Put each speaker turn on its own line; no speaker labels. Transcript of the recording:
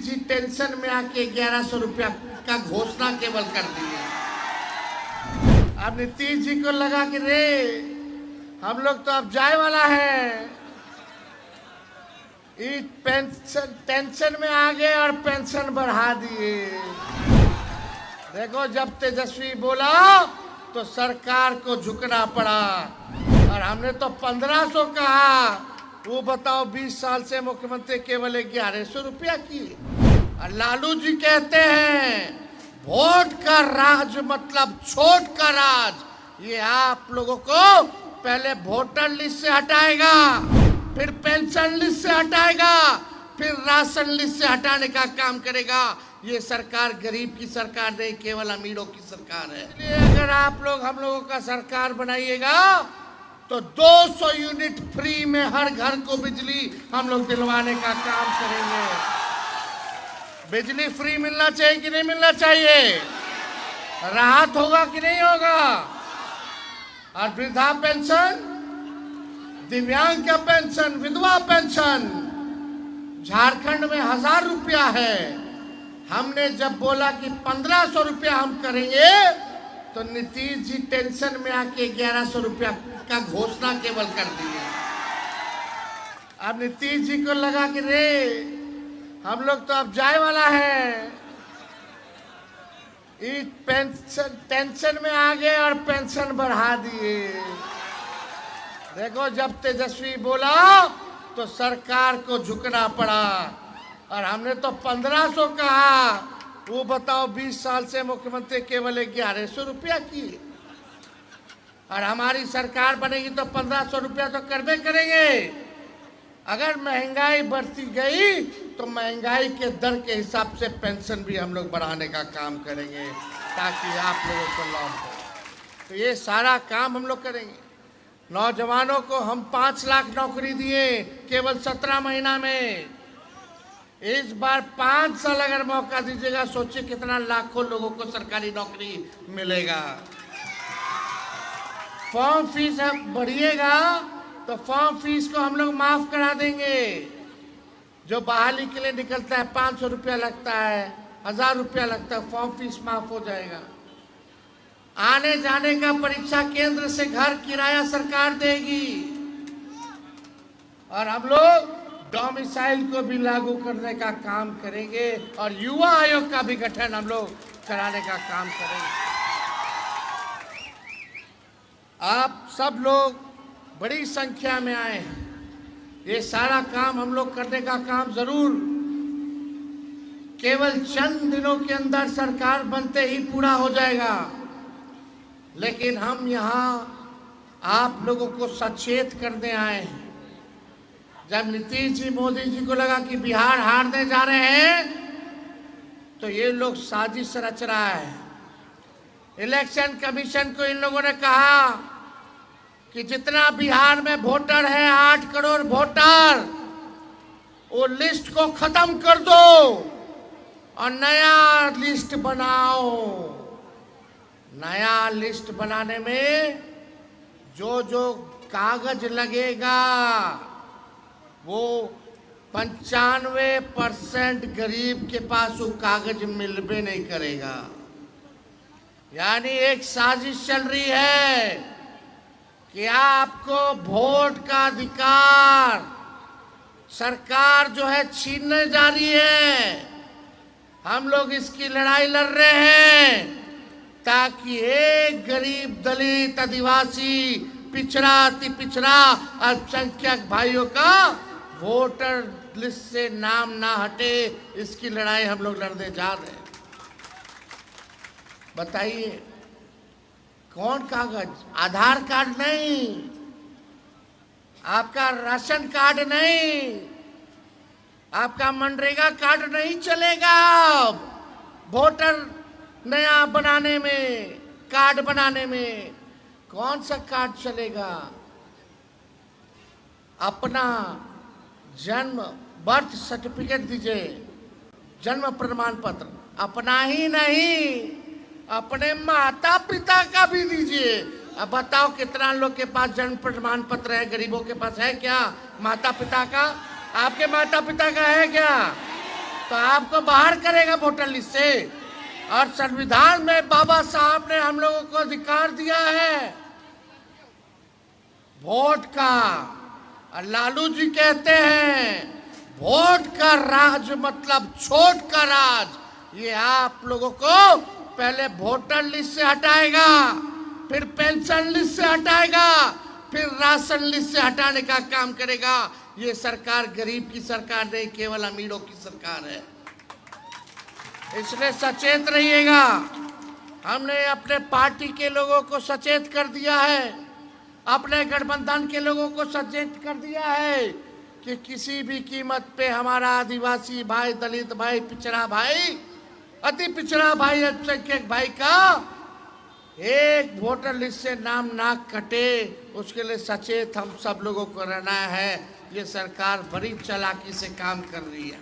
जी tension में आके 1100 रुपया का घोषणा केवल कर दी है। अब नीतीश जी को लगा कि रे हम लोग तो अब जाए वाला है, इस पेंशन टेंशन में आ गए और पेंशन बढ़ा दिए। देखो जब तेजस्वी बोला तो सरकार को झुकना पड़ा और हमने तो 1500 कहा, वो बताओ 20 साल से मुख्यमंत्री केवल 1100 रुपया की। और लालू जी कहते हैं वोट का राज मतलब छोट का राज। ये आप लोगों को पहले वोटर लिस्ट से हटाएगा, फिर पेंशन लिस्ट से हटाएगा, फिर राशन लिस्ट से हटाने का काम करेगा। ये सरकार गरीब की सरकार नहीं, केवल अमीरों की सरकार है। इसलिए अगर आप लोग हम लोगों का सरकार बनाइएगा तो 200 यूनिट फ्री में हर घर को बिजली हम लोग दिलवाने का काम करेंगे। बिजली फ्री मिलना चाहिए कि नहीं मिलना चाहिए? राहत होगा कि नहीं होगा? और वृद्धा पेंशन, दिव्यांग का पेंशन, विधवा पेंशन झारखंड में 1000 रुपया है। हमने जब बोला कि 1500 रुपया हम करेंगे तो नीतीश जी टेंशन में आके 1100 रुपया का घोषणा केवल कर दी है। अब नीतीश जी को लगा कि रे हम लोग तो अब जाए वाला है, इस पेंशन टेंशन में आ गए और पेंशन बढ़ा दिए। देखो जब तेजस्वी बोला तो सरकार को झुकना पड़ा और हमने तो 1500 कहा, वो बताओ 20 साल से मुख्यमंत्री केवल 1100 रुपया की। और हमारी सरकार बनेगी तो 1500 रुपया तो करबे करेंगे। अगर महंगाई बढ़ती गई तो महंगाई के दर के हिसाब से पेंशन भी हम लोग बढ़ाने का काम करेंगे ताकि आप लोगों को लाभ हो। तो ये सारा काम हम लोग करेंगे। नौजवानों को हम 5 लाख नौकरी दिए केवल 17 महीना में। इस बार 5 साल अगर मौका दीजिएगा, सोचिए कितना लाखों लोगों को सरकारी नौकरी मिलेगा। फॉर्म फीस बढ़िएगा तो फॉर्म फीस को हम लोग माफ करा देंगे। जो बहाली के लिए निकलता है 500 रुपया लगता है, 1000 रुपया लगता है, फॉर्म फीस माफ हो जाएगा। आने जाने का परीक्षा केंद्र से घर किराया सरकार देगी। और हम लोग डोमिसाइल को भी लागू करने का काम करेंगे और युवा आयोग का भी गठन हम लोग कराने का काम करेंगे। आप सब लोग बड़ी संख्या में आए हैं। ये सारा काम हम लोग करने का काम जरूर केवल चंद दिनों के अंदर सरकार बनते ही पूरा हो जाएगा। लेकिन हम यहाँ आप लोगों को सचेत करने आए हैं। जब नीतीश जी मोदी जी को लगा कि बिहार हारने जा रहे हैं तो ये लोग साजिश रच रहा है। इलेक्शन कमीशन को इन लोगों ने कहा कि जितना बिहार में वोटर है 8 करोड़ वोटर, वो लिस्ट को खत्म कर दो और नया लिस्ट बनाओ। नया लिस्ट बनाने में जो जो कागज लगेगा वो 95% गरीब के पास वो कागज मिलबे नहीं करेगा। यानी एक साजिश चल रही है कि आपको वोट का अधिकार सरकार जो है छीनने जा रही है। हम लोग इसकी लड़ाई लड़ रहे हैं ताकि एक गरीब, दलित, आदिवासी, पिछड़ा, अति पिछड़ा, अल्पसंख्यक भाइयों का वोटर लिस्ट से नाम ना हटे। इसकी लड़ाई हम लोग लड़ने जा रहे हैं। बताइए कौन कागज? आधार कार्ड नहीं, आपका राशन कार्ड नहीं, आपका मनरेगा कार्ड नहीं चलेगा। वोटर नया बनाने में, कार्ड बनाने में कौन सा कार्ड चलेगा? अपना जन्म बर्थ सर्टिफिकेट दीजिए, जन्म प्रमाण पत्र। अपना ही नहीं, अपने माता पिता का भी दीजिए। अब बताओ कितना लोग के पास जन्म प्रमाण पत्र है? गरीबों के पास है क्या? माता पिता का? आपके माता पिता का है क्या? तो आपको बाहर करेगा वोटर लिस्ट से। और संविधान में बाबा साहब ने हम लोगों को अधिकार दिया है वोट का। और लालू जी कहते हैं वोट का राज मतलब छोट का राज। ये आप लोगों को पहले वोटर लिस्ट से हटाएगा, फिर पेंशन लिस्ट से हटाएगा, फिर राशन लिस्ट से हटाने का काम करेगा। ये सरकार गरीब की सरकार नहीं, केवल अमीरों की सरकार है। इसलिए सचेत रहिएगा। हमने अपने पार्टी के लोगों को सचेत कर दिया है, अपने गठबंधन के लोगों को सचेत कर दिया है कि किसी भी कीमत पे हमारा आदिवासी भाई, दलित भाई, पिछड़ा भाई, अति पिछड़ा भाई, अल्पसंख्यक भाई का एक वोटर लिस्ट से नाम ना कटे, उसके लिए सचेत हम सब लोगों को रहना है। ये सरकार बड़ी चालाकी से काम कर रही है।